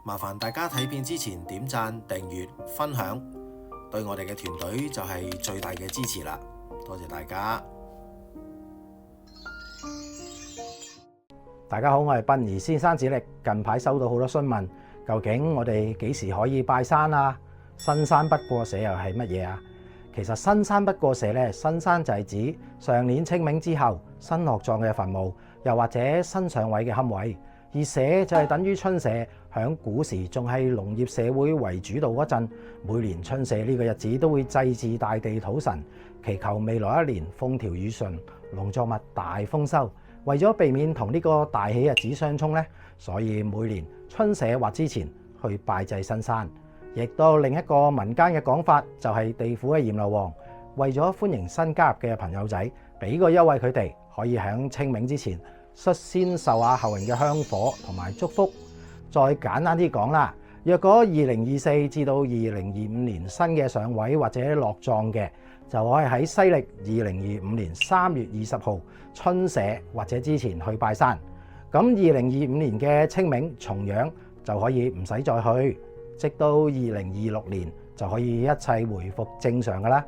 麻煩大家睇片之前點讚、訂閱、分享，對我哋嘅團隊就係最大嘅支持啦！多謝大家。大家好，我係殯儀先生子力。近排收到好多詢問，究竟我哋幾時可以拜山啊？新山不過社又係乜嘢啊？其實新山不過社咧，新山就係指上年清明之後新落葬嘅墳墓，又或者新上位嘅龕位。而社就係等於春社，響古時仲係農業社會為主導嗰陣，每年春社呢個日子都會祭祀大地土神，祈求未來一年風調雨順，農作物大豐收。為咗避免同呢個大喜日子相衝呢，所以每年春社或之前去拜祭新山。亦都另一個民間嘅講法，就係地府嘅閻羅王為咗歡迎新加入嘅朋友仔，俾個優惠佢哋，可以喺清明之前率先受下後人嘅香火同埋祝福。再簡單啲講啦，若果2024至到2025年新嘅上位或者落葬嘅，就可以喺西歷2025年3月20號春社或者之前去拜山。咁2025年嘅清明重陽就可以唔使再去，直到2026年就可以一切回復正常㗎啦。